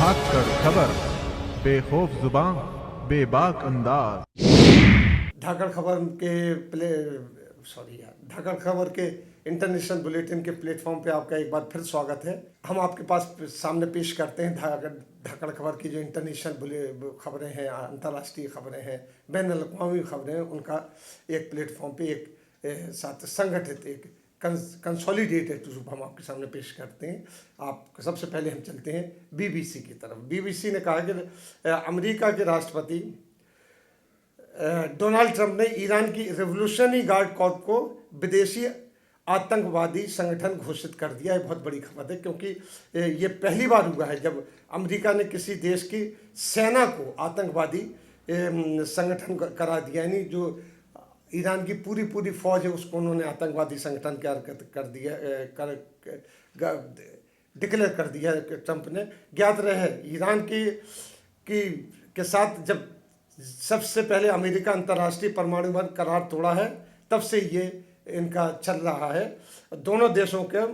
भाग कर खबर, बेखौफ जुबान, बेबाक अंदाज। धाकड़ खबर के धाकड़ खबर के इंटरनेशनल बुलेटिन के प्लेटफॉर्म पे आपका एक बार फिर स्वागत है। हम आपके पास सामने पेश करते हैं धाकड़ खबर की जो इंटरनेशनल खबरें हैं, अंतर्राष्ट्रीय खबरें हैं, बैन अवी खबरें हैं, उनका एक प्लेटफॉर्म पे एक साथ संगठित एक कंसोलिडेटेड रूप हम आपके सामने पेश करते हैं। आप सबसे पहले हम चलते हैं बीबीसी की तरफ। बीबीसी ने कहा कि अमेरिका के राष्ट्रपति डोनाल्ड ट्रंप ने ईरान की रेवोल्यूशनरी गार्ड कॉर्प को विदेशी आतंकवादी संगठन घोषित कर दिया है। बहुत बड़ी खबर है, क्योंकि ये पहली बार हुआ है जब अमेरिका ने किसी देश की सेना को आतंकवादी संगठन करार दिया। यानी जो ईरान की पूरी फौज है उसको उन्होंने आतंकवादी संगठन कर दिया, डिक्लेयर कर दिया ट्रंप ने। ज्ञात रहे ईरान के साथ जब सबसे पहले अमेरिका अंतर्राष्ट्रीय परमाणु बंद करार तोड़ा है, तब से ये इनका चल रहा है। दोनों देशों के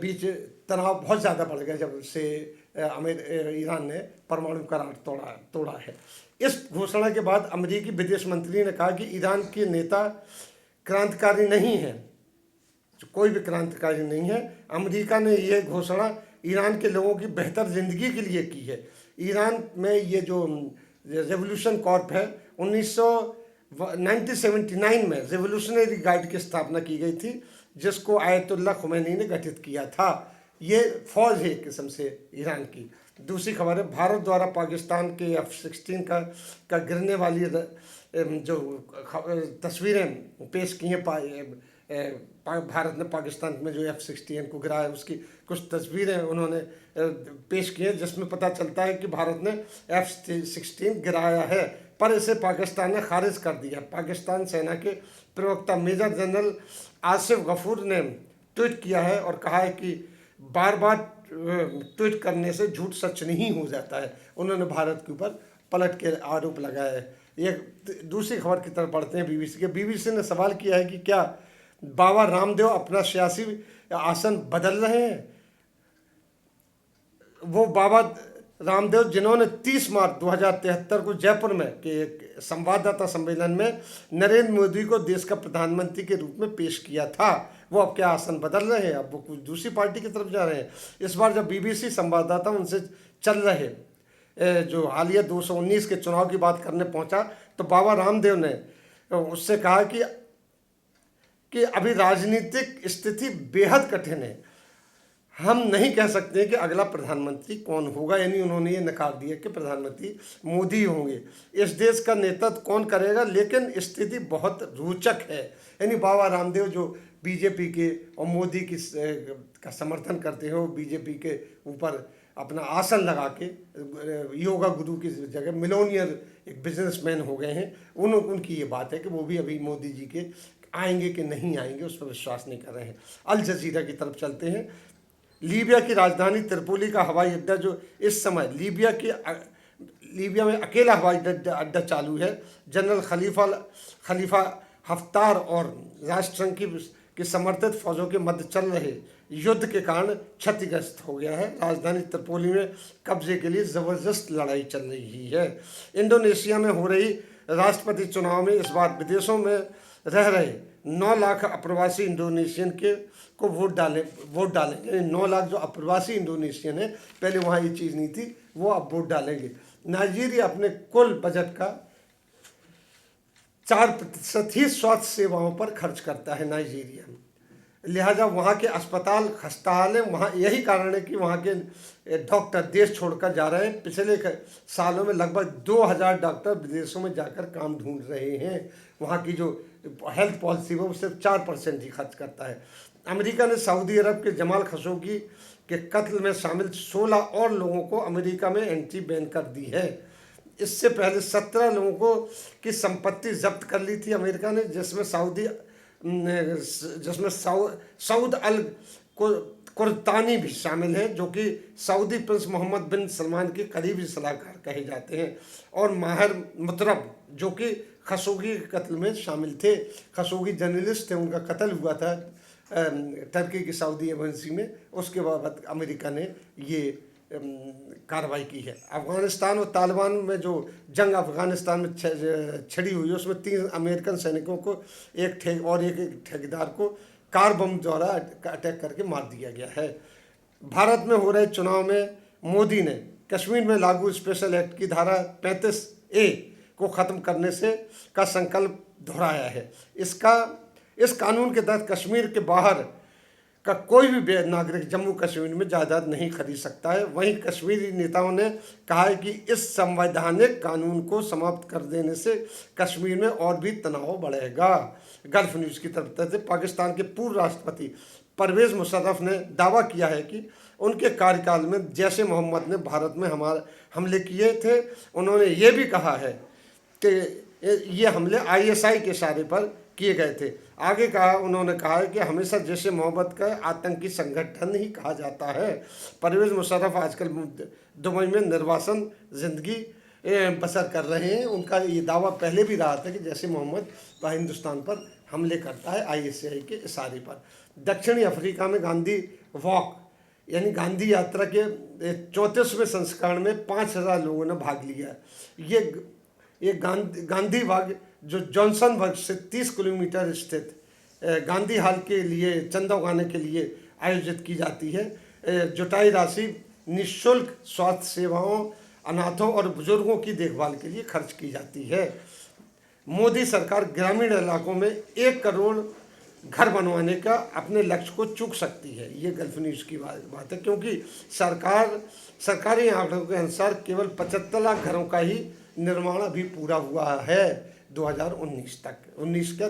बीच तनाव बहुत ज़्यादा बढ़ गया जब से ईरान ने परमाणु करार तोड़ा है। इस घोषणा के बाद अमेरिकी विदेश मंत्री ने कहा कि ईरान के नेता क्रांतिकारी नहीं है, कोई भी क्रांतिकारी नहीं है। अमेरिका ने यह घोषणा ईरान के लोगों की बेहतर जिंदगी के लिए की है। ईरान में ये जो रेवोल्यूशन कॉर्प है 1979 में रेवोल्यूशनरी गार्ड की स्थापना की गई थी, जिसको आयतुल्ला खुमैनी ने गठित किया था। ये फौज है एक किस्म से ईरान की। दूसरी खबर है भारत द्वारा पाकिस्तान के F-16 का गिरने वाली जो तस्वीरें पेश की हैं, भारत ने पाकिस्तान में जो F-16 को गिराया उसकी कुछ तस्वीरें उन्होंने पेश की हैं, जिसमें पता चलता है कि भारत ने F-16 गिराया है, पर इसे पाकिस्तान ने खारिज कर दिया। पाकिस्तान सेना के प्रवक्ता मेजर जनरल आसिफ गफूर ने ट्वीट किया है और कहा है कि बार बार ट्वीट करने से झूठ सच नहीं हो जाता है। उन्होंने भारत के ऊपर पलट के आरोप लगाया है। एक दूसरी खबर की तरफ बढ़ते हैं बीबीसी के। बीबीसी ने सवाल किया है कि क्या बाबा रामदेव अपना सियासी आसन बदल रहे हैं। वो बाबा रामदेव जिन्होंने 30 मार्च 2073 को जयपुर में के एक संवाददाता सम्मेलन में नरेंद्र मोदी को देश का प्रधानमंत्री के रूप में पेश किया था, वो अब क्या आसन बदल रहे हैं, अब वो कुछ दूसरी पार्टी की तरफ जा रहे हैं। इस बार जब बीबीसी संवाददाता उनसे चल रहे जो हालिया 219 के चुनाव की बात करने पहुंचा, तो बाबा रामदेव ने उससे कहा कि अभी राजनीतिक स्थिति बेहद कठिन है, हम नहीं कह सकते कि अगला प्रधानमंत्री कौन होगा। यानी उन्होंने ये नकार दिया कि प्रधानमंत्री मोदी होंगे। इस देश का नेतृत्व कौन करेगा, लेकिन स्थिति बहुत रोचक है। यानी बाबा रामदेव जो बीजेपी के और मोदी का समर्थन करते हो, बीजेपी के ऊपर अपना आसन लगा के योगा गुरु की जगह मिलोनियर एक बिजनेसमैन हो गए हैं। उनकी ये बात है कि वो भी अभी मोदी जी के आएंगे कि नहीं आएंगे उस पर विश्वास नहीं कर रहे हैं। अल जजीरा की तरफ चलते हैं। लीबिया की राजधानी त्रिपोली का हवाई अड्डा, जो इस समय लीबिया में अकेला हवाई अड्डा चालू है, जनरल खलीफा हफ्तार और राष्ट्रसंघ की समर्थित फौजों के मध्य चल रहे युद्ध के कारण क्षतिग्रस्त हो गया है। राजधानी त्रिपोली में कब्जे के लिए जबरदस्त लड़ाई चल रही है। इंडोनेशिया में हो रही राष्ट्रपति चुनाव में इस बार विदेशों में रह रहे 9 लाख अप्रवासी इंडोनेशियन को वोट डालेंगे। 9 लाख जो अप्रवासी इंडोनेशियन है, पहले वहाँ ये चीज़ नहीं थी, वो अब वोट डालेंगे। नाइजीरिया अपने कुल बजट का 4% ही स्वास्थ्य सेवाओं पर खर्च करता है नाइजीरिया में। लिहाजा वहाँ के अस्पताल खस्ताहाल हैं। वहाँ यही कारण है कि वहाँ के डॉक्टर देश छोड़कर जा रहे हैं। पिछले सालों में लगभग 2000 डॉक्टर विदेशों में जाकर काम ढूंढ रहे हैं। वहाँ की जो हेल्थ पॉलिसी है वो सिर्फ 4% ही खर्च करता है। अमेरिका ने सऊदी अरब के जमाल खशोगी के कत्ल में शामिल 16 और लोगों को अमेरिका में एंट्री बैन कर दी है। इससे पहले 17 लोगों की संपत्ति जब्त कर ली थी अमेरिका ने, जिसमें सऊद अल कुर्तानी भी शामिल हैं, जो कि सऊदी प्रिंस मोहम्मद बिन सलमान के करीबी सलाहकार कहे जाते हैं, और माहिर मुतरब जो कि खशोगी के कत्ल में शामिल थे। खशोगी जर्नलिस्ट थे, उनका कत्ल हुआ था टर्की की सऊदी एजेंसी में। उसके बाद अमेरिका ने ये कार्रवाई की है। अफगानिस्तान और तालिबान में जो जंग अफगानिस्तान में छिड़ी हुई है, उसमें 3 अमेरिकन सैनिकों को एक ठेकेदार को कार बम द्वारा अटैक करके मार दिया गया है। भारत में हो रहे चुनाव में मोदी ने कश्मीर में लागू स्पेशल एक्ट की धारा 35A को ख़त्म करने का संकल्प दोहराया है। इस कानून के तहत कश्मीर के बाहर का कोई भी नागरिक जम्मू कश्मीर में जायदाद नहीं खरीद सकता है। वहीं कश्मीरी नेताओं ने कहा है कि इस संवैधानिक कानून को समाप्त कर देने से कश्मीर में और भी तनाव बढ़ेगा। गल्फ न्यूज़ की तरफ से पाकिस्तान के पूर्व राष्ट्रपति परवेज़ मुशर्रफ ने दावा किया है कि उनके कार्यकाल में जैश ए मोहम्मद ने भारत में हमले किए थे। उन्होंने ये भी कहा है कि ये हमले ISI के इशारे पर किए गए थे। आगे उन्होंने कहा है कि हमेशा जैश ए मोहम्मद का आतंकी संगठन ही कहा जाता है। परवेज़ मुशर्रफ आजकल दुबई में निर्वासन जिंदगी बसर कर रहे हैं। उनका ये दावा पहले भी रहा था कि जैश ए मोहम्मद हिंदुस्तान पर हमले करता है ISI के इशारे पर। दक्षिणी अफ्रीका में गांधी वॉक यानी गांधी यात्रा के 34वें संस्करण में 5000 लोगों ने भाग लिया। ये गांधी बाग जो जॉनसनबर्ग से 30 किलोमीटर स्थित गांधी हाल के लिए चंदा उगाने के लिए आयोजित की जाती है। जुटाई राशि निःशुल्क स्वास्थ्य सेवाओं, अनाथों और बुजुर्गों की देखभाल के लिए खर्च की जाती है। मोदी सरकार ग्रामीण इलाकों में 1 करोड़ घर बनवाने का अपने लक्ष्य को चूक सकती है। ये गल्फ न्यूज़ की बात है, क्योंकि सरकारी आंकड़ों के अनुसार केवल 75 लाख घरों का ही निर्माण अभी पूरा हुआ है 2019 तक।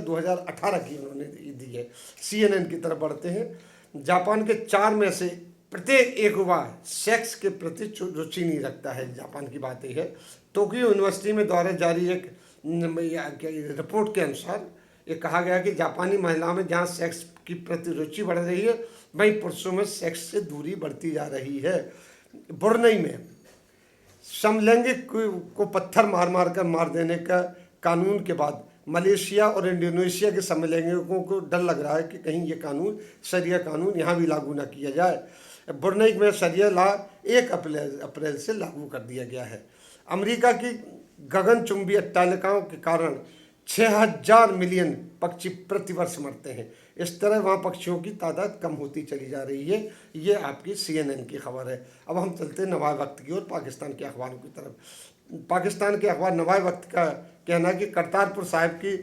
2018 की उन्होंने दी है। CNN की तरफ बढ़ते हैं। जापान के 4 में से प्रत्येक एक युवा सेक्स के प्रति रुचि नहीं रखता है। जापान की बात यह है। टोक्यो यूनिवर्सिटी में द्वारा जारी एक रिपोर्ट के अनुसार ये कहा गया कि जापानी महिलाओं में जहाँ सेक्स की प्रति रुचि बढ़ रही है, वहीं पुरुषों में सेक्स से दूरी बढ़ती जा रही है। ब्रुनेई में समलैंगिक को पत्थर मार देने का कानून के बाद मलेशिया और इंडोनेशिया के समलैंगिकों को डर लग रहा है कि कहीं ये शरिया कानून यहाँ भी लागू न किया जाए। ब्रुनेई में शरिया लॉ 1 अप्रैल से लागू कर दिया गया है। अमेरिका की गगनचुंबी अट्टालिकाओं के कारण 6000 मिलियन पक्षी प्रतिवर्ष मरते हैं। इस तरह वहाँ पक्षियों की तादाद कम होती चली जा रही है। ये आपकी CNN की खबर है। अब हम चलते हैं नवाए वक्त की ओर, पाकिस्तान के अखबारों की तरफ। पाकिस्तान के अखबार नवाए वक्त का कहना है कि करतारपुर साहिब की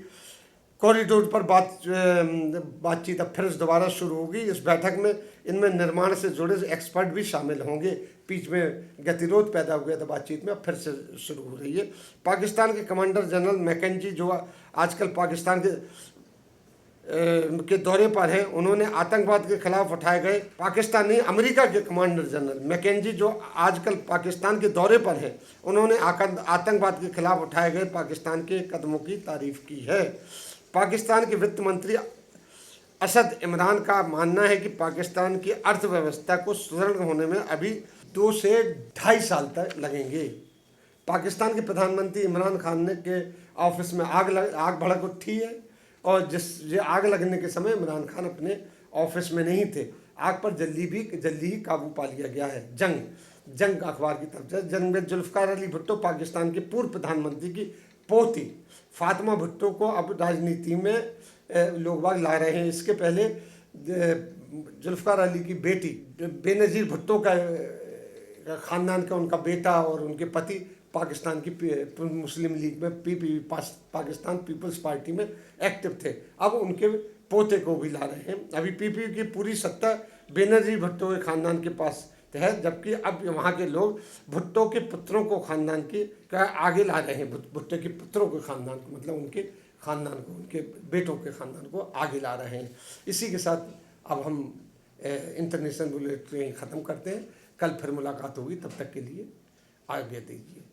कॉरिडोर पर बातचीत अब फिर दोबारा शुरू होगी। इस बैठक में इनमें निर्माण से जुड़े एक्सपर्ट भी शामिल होंगे। बीच में गतिरोध पैदा हो गया था बातचीत में, अब फिर से शुरू हो रही है। पाकिस्तान के कमांडर जनरल मैकेंजी जो आजकल पाकिस्तान के दौरे पर हैं, उन्होंने आतंकवाद के खिलाफ उठाए गए अमेरिका के कमांडर जनरल मैकेंजी जो आजकल पाकिस्तान के दौरे पर हैं, उन्होंने आतंकवाद के खिलाफ उठाए गए पाकिस्तान के कदमों की तारीफ की है। पाकिस्तान के वित्त मंत्री असद इमरान का मानना है कि पाकिस्तान की अर्थव्यवस्था को सुदृढ़ होने में अभी 2 से 2.5 साल तक लगेंगे। पाकिस्तान के प्रधानमंत्री इमरान खान के ऑफिस में आग भड़क उठी है और ये आग लगने के समय इमरान खान अपने ऑफिस में नहीं थे। आग पर जल्दी ही काबू पा लिया गया है। जंग अखबार की तरफ से जंग में जुल्फकार अली भुट्टो पाकिस्तान के पूर्व प्रधानमंत्री की पोती फातिमा भुट्टो को अब राजनीति में लोग बाग ला रहे हैं। इसके पहले जुल्फकार अली की बेटी बेनज़ीर भुट्टो का ख़ानदान का उनका बेटा और उनके पति पाकिस्तान की मुस्लिम लीग में पाकिस्तान पीपल्स पार्टी में एक्टिव थे। अब उनके पोते को भी ला रहे हैं। अभी PPP की पूरी सत्ता बेनज़ीर भुट्टो के ख़ानदान के पास है, जबकि अब वहाँ के लोग भुट्टो के पुत्रों को ख़ानदान का आगे ला रहे हैं। भुट्टो के पुत्रों के ख़ानदान को, मतलब उनके ख़ानदान को, उनके बेटों के ख़ानदान को आगे ला रहे हैं। इसी के साथ अब हम इंटरनेशनल बुलेटिन ख़त्म करते हैं। कल फिर मुलाकात होगी, तब तक के लिए आज्ञा दीजिए।